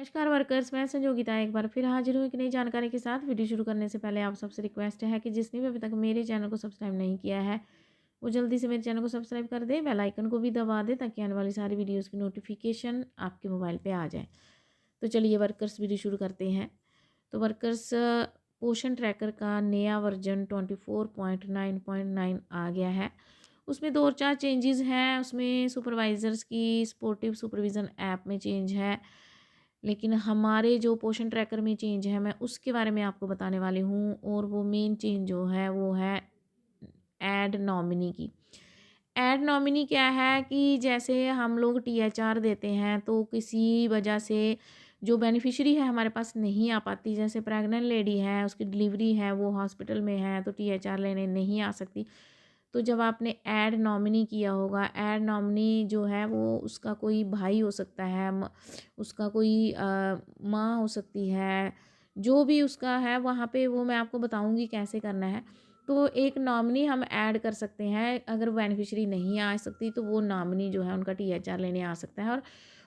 नमस्कार वर्कर्स, मैं संजोगिता एक बार फिर हाजिर हूँ एक नई जानकारी के साथ। वीडियो शुरू करने से पहले आप सबसे रिक्वेस्ट है कि जिसने भी अभी तक मेरे चैनल को सब्सक्राइब नहीं किया है वो जल्दी से मेरे चैनल को सब्सक्राइब कर दे, बेल आइकन को भी दबा दे ताकि आने वाली सारी वीडियोज़ की नोटिफिकेशन आपके मोबाइल पर आ जाए। तो चलिए वर्कर्स वीडियो शुरू करते हैं। तो वर्कर्स पोषण ट्रैकर का नया वर्जन 24.9.9 आ गया है। उसमें 2 और 4 चेंजेस हैं। उसमें सुपरवाइज़र्स की स्पोर्टिव सुपरविज़न ऐप में चेंज है, लेकिन हमारे जो पोषण ट्रैकर में चेंज है मैं उसके बारे में आपको बताने वाली हूँ। और वो मेन चेंज जो है वो है ऐड नॉमिनी की। ऐड नॉमिनी क्या है कि जैसे हम लोग टीएचआर देते हैं तो किसी वजह से जो बेनिफिशियरी है हमारे पास नहीं आ पाती, जैसे प्रेग्नेंट लेडी है, उसकी डिलीवरी है, वो हॉस्पिटल में है तो टीएचआर लेने नहीं आ सकती। तो जब आपने ऐड नॉमिनी किया होगा, ऐड नॉमिनी जो है वो उसका कोई भाई हो सकता है, उसका कोई माँ हो सकती है, जो भी उसका है वहाँ पे वो मैं आपको बताऊँगी कैसे करना है। तो एक नॉमिनी हम ऐड कर सकते हैं, अगर बेनिफिशियरी नहीं आ सकती तो वो नॉमिनी जो है उनका टीएचआर लेने आ सकता है।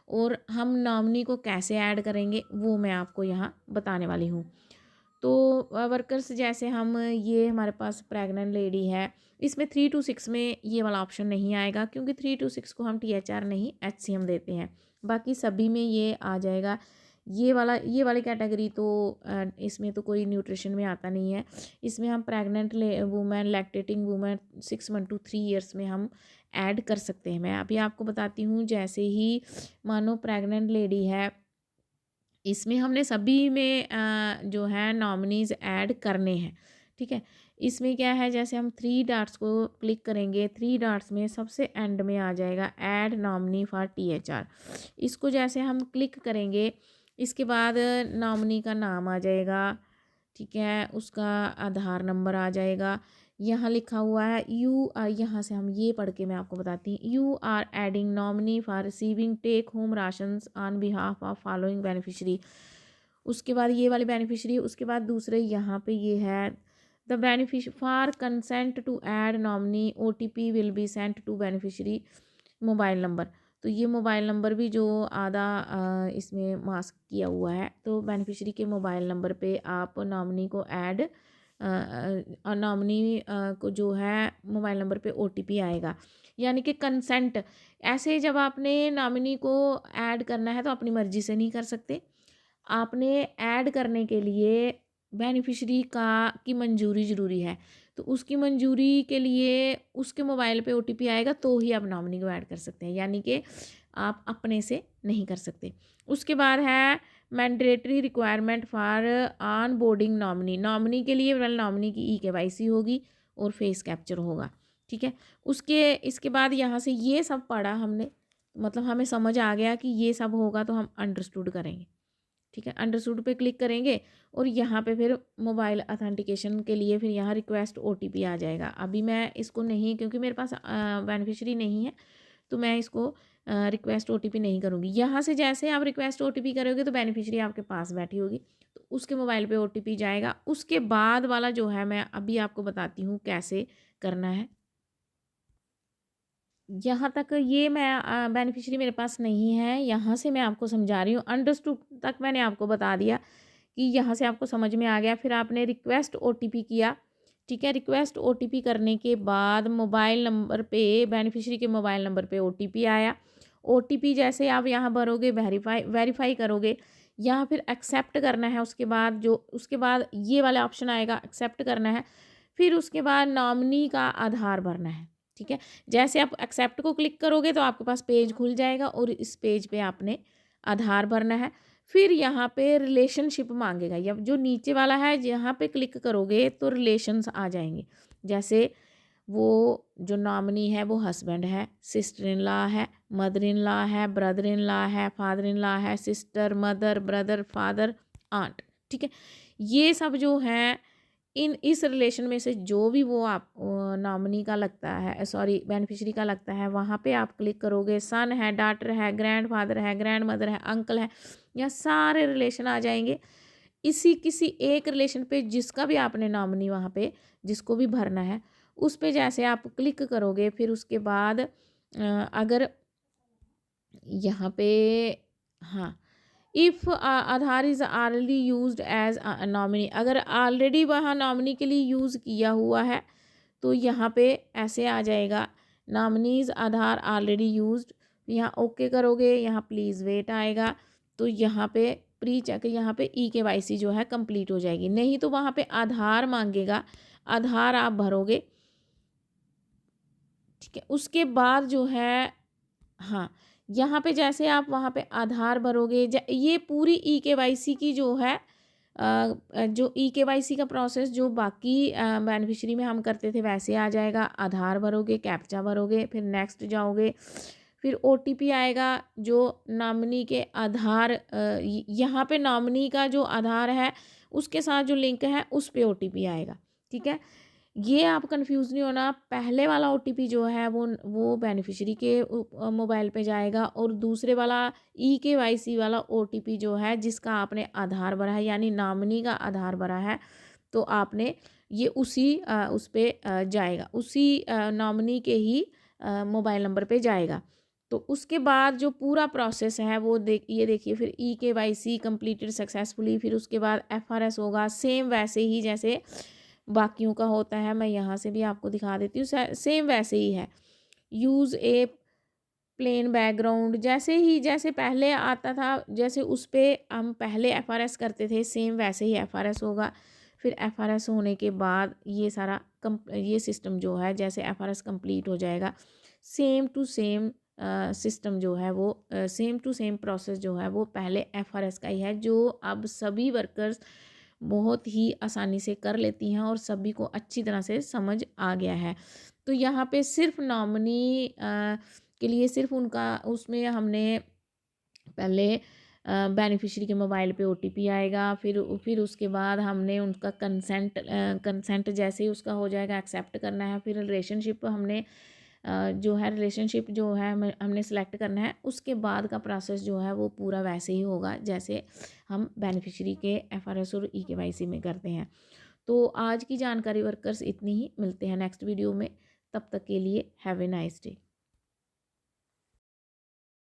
और हम नॉमिनी को कैसे ऐड करेंगे वो मैं आपको यहाँ बताने वाली हूँ। तो वर्कर्स जैसे हम ये हमारे पास प्रेग्नेंट लेडी है, इसमें 3 to 6 में ये वाला ऑप्शन नहीं आएगा क्योंकि 3 to 6 को हम टीएचआर नहीं एचसीएम देते हैं। बाकी सभी में ये आ जाएगा। ये वाली कैटेगरी तो इसमें तो कोई न्यूट्रिशन में आता नहीं है। इसमें हम pregnant women, lactating women 6 month to 3 years में हम ऐड कर सकते हैं। मैं अभी आपको बताती हूँ। जैसे ही मानो प्रेग्नेंट लेडी है, इसमें हमने सभी में जो है नॉमिनीज़ ऐड करने हैं, ठीक है। इसमें क्या है, जैसे हम 3 डॉट्स को क्लिक करेंगे, 3 डॉट्स में सबसे एंड में आ जाएगा ऐड नॉमिनी फॉर टीएचआर। इसको जैसे हम क्लिक करेंगे, इसके बाद नॉमिनी का नाम आ जाएगा, ठीक है, उसका आधार नंबर आ जाएगा। यहाँ लिखा हुआ है यहाँ से हम ये पढ़ के मैं आपको बताती हूँ। You are adding nominee for receiving take home rations on behalf of following beneficiary. उसके बाद ये वाले बेनिफिशरी, उसके बाद दूसरे यहाँ पे ये है the beneficiary for consent to add nominee OTP will be sent to beneficiary mobile number. तो ये मोबाइल नंबर भी जो आधा इसमें मास्क किया हुआ है, तो बेनिफिशरी के मोबाइल नंबर पे आप नॉमिनी को ऐड नॉमिनी को जो है मोबाइल नंबर पे ओटीपी आएगा, यानी कि कंसेंट। ऐसे जब आपने नॉमिनी को ऐड करना है तो अपनी मर्ज़ी से नहीं कर सकते। आपने ऐड करने के लिए बेनिफिशरी की मंजूरी ज़रूरी है। तो उसकी मंजूरी के लिए उसके मोबाइल पे ओटीपी आएगा तो ही आप नॉमिनी को ऐड कर सकते हैं, यानी कि आप अपने से नहीं कर सकते। उसके बाद है mandatory requirement for on boarding nominee. Nominee के लिए वेल नॉमिनी की ईकेवाईसी होगी और फेस कैप्चर होगा, ठीक है। इसके बाद यहाँ से ये सब पढ़ा हमने, मतलब हमें समझ आ गया कि ये सब होगा तो हम अंडरस्टूड करेंगे, ठीक है। अंडरस्टूड पे क्लिक करेंगे और यहाँ पे फिर मोबाइल अथेंटिकेशन के लिए फिर यहाँ रिक्वेस्ट ओटीपी आ जाएगा। अभी मैं इसको नहीं, क्योंकि मेरे पास बेनिफिशरी नहीं है तो मैं इसको रिक्वेस्ट ओटीपी नहीं करूँगी। यहाँ से जैसे आप रिक्वेस्ट ओटीपी करोगे तो बेनिफिशरी आपके पास बैठी होगी तो उसके मोबाइल पे ओटीपी जाएगा। उसके बाद वाला जो है मैं अभी आपको बताती हूँ कैसे करना है। यहाँ तक ये मैं बेनिफिशरी मेरे पास नहीं है, यहाँ से मैं आपको समझा रही हूँ। अंडरस्टूड तक मैंने आपको बता दिया कि यहाँ से आपको समझ में आ गया। फिर आपने रिक्वेस्ट ओटीपी किया, ठीक है। रिक्वेस्ट ओटीपी करने के बाद मोबाइल नंबर पे, बेनिफिशरी के मोबाइल नंबर पे ओटीपी आया। ओटीपी जैसे आप यहाँ भरोगे, वेरीफाई करोगे, यहाँ फिर एक्सेप्ट करना है। उसके बाद ये वाला ऑप्शन आएगा, एक्सेप्ट करना है। फिर उसके बाद नॉमिनी का आधार भरना है, ठीक है। जैसे आप एक्सेप्ट को क्लिक करोगे तो आपके पास पेज खुल जाएगा और इस पेज पे आपने आधार भरना है। फिर यहाँ पे रिलेशनशिप मांगेगा, या जो नीचे वाला है यहाँ पे क्लिक करोगे तो रिलेशंस आ जाएंगे। जैसे वो जो नॉमिनी है वो हस्बैंड है, सिस्टर इन लॉ है, मदर इन लॉ है, ब्रदर इन लॉ है, फादर इन लॉ है, sister, mother, brother, father, aunt, ठीक है। ये सब जो है इस रिलेशन में से जो भी वो आप नॉमिनी का लगता है, सॉरी बेनिफिशरी का लगता है, वहाँ पे आप क्लिक करोगे। सन है, डॉटर है, ग्रैंडफादर है, ग्रैंड मदर है, अंकल है, या सारे रिलेशन आ जाएंगे। किसी एक रिलेशन पे जिसका भी आपने नॉमिनी वहाँ पे जिसको भी भरना है उस पे जैसे आप क्लिक करोगे, फिर उसके बाद अगर यहाँ पे, हाँ, if Aadhaar is already used as nominee, अगर ऑलरेडी वहाँ नॉमिनी के लिए यूज़ किया हुआ है तो यहाँ पे ऐसे आ जाएगा, नॉमिनीज आधार ऑलरेडी यूज्ड। यहाँ ओके करोगे, यहाँ प्लीज़ वेट आएगा, तो यहाँ पे प्री चेक, यहाँ पे EKYC जो है कंप्लीट हो जाएगी। नहीं तो वहाँ पे आधार मांगेगा, आधार आप भरोगे, ठीक है। उसके बाद जो है, हाँ, यहाँ पे जैसे आप वहाँ पे आधार भरोगे, ये पूरी EKYC की जो है जो EKYC का प्रोसेस जो बाकी बेनिफिशियरी में हम करते थे वैसे आ जाएगा। आधार भरोगे, कैप्चा भरोगे, फिर नेक्स्ट जाओगे, फिर OTP आएगा जो नॉमिनी के आधार, यहाँ पे नॉमिनी का जो आधार है उसके साथ जो लिंक है उस पे OTP आएगा, ठीक है। ये आप कंफ्यूज नहीं होना, पहले वाला OTP जो है वो बेनिफिशियरी के मोबाइल पे जाएगा, और दूसरे वाला EKYC वाला OTP जो है जिसका आपने आधार भरा है, यानी नॉमिनी का आधार भरा है, तो आपने ये उसी उस पर जाएगा, उसी नॉमिनी के ही मोबाइल नंबर पे जाएगा। तो उसके बाद जो पूरा प्रोसेस है वो ये देखिए, फिर EKYC कंप्लीटेड सक्सेसफुली, फिर उसके बाद FRS होगा, सेम वैसे ही जैसे बाकियों का होता है। मैं यहाँ से भी आपको दिखा देती हूँ, सेम वैसे ही है। यूज़ ए प्लेन बैकग्राउंड, जैसे पहले आता था, जैसे उस पर हम पहले FRS करते थे, सेम वैसे ही FRS होगा। फिर FRS होने के बाद ये सारा ये सिस्टम जो है, जैसे FRS कंप्लीट हो जाएगा, सेम टू सेम सिस्टम जो है वो सेम टू सेम प्रोसेस जो है वो पहले FRS का ही है, जो अब सभी वर्कर्स बहुत ही आसानी से कर लेती हैं और सभी को अच्छी तरह से समझ आ गया है। तो यहाँ पे सिर्फ नॉमिनी के लिए सिर्फ उनका उसमें हमने पहले बेनिफिशियरी के मोबाइल पे OTP आएगा, फिर उसके बाद हमने उनका कंसेंट जैसे ही उसका हो जाएगा, एक्सेप्ट करना है। फिर रिलेशनशिप हमने जो है रिलेशनशिप जो है हमने सेलेक्ट करना है। उसके बाद का प्रोसेस जो है वो पूरा वैसे ही होगा जैसे हम बेनिफिशियरी के FRS और EKYC में करते हैं। तो आज की जानकारी वर्कर्स इतनी ही, मिलते हैं नेक्स्ट वीडियो में, तब तक के लिए हैव ए नाइस डे।